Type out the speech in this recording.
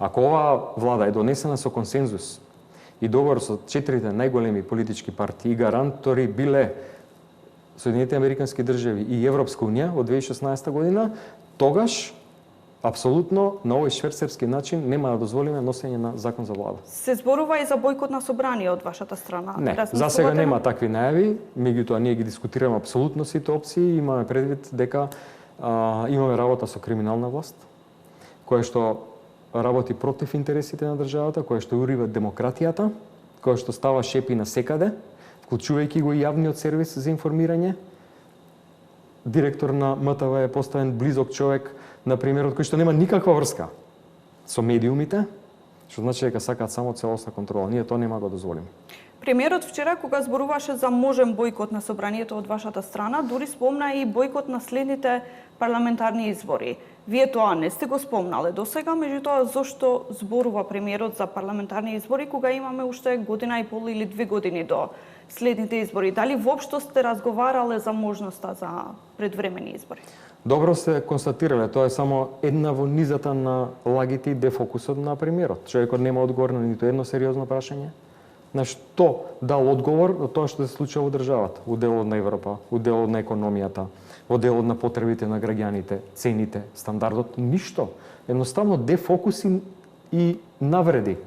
Ако оваа влада е донесена со консензус и договор со 4 најголеми политички партии и гарантори биле Соединетите Американски држави и Европска унија од 2016 година, тогаш апсолутно на овој шверцерски начин нема да дозволиме носење на закон за влада. Се зборува и за бойкот на собрание од вашата страна. Не, за сега нема такви најави, меѓутоа ние ги дискутираме апсолутно сите опции, имаме предвид дека имаме работа со криминална власт, која што работи против интересите на државата, која што урива демократијата, која што става шепи на секаде, вклучувајќи го и јавниот сервис за информирање. Директор на МТВ е поставен близок човек на премиерот кој што нема никаква врска со медиумите, што значи дека сакаат само целосна контрола. Ние тоа нема го дозволиме. Премиерот вчера кога зборуваше за можен бойкот на собранието од вашата страна, дури спомна и бойкот на следните парламентарни избори. Вие тоа не сте го спомнале досега, меѓутоа зошто зборува премиерот за парламентарни избори кога имаме уште година и пол или 2 години до следните избори? Дали воопшто сте разговарале за можноста за предвремени избори? Добро се констатирале, тоа е само една во низата на лагите и дефокусот на премиерот. Човекот нема одговор на ниту едно сериозно прашање. На што дал одговор на тоа што се случува во државата, во делот на Европа, во делот на економијата, во делот на потребите на граѓаните, цените, стандардот, ништо. Едноставно дефокуси и навреди.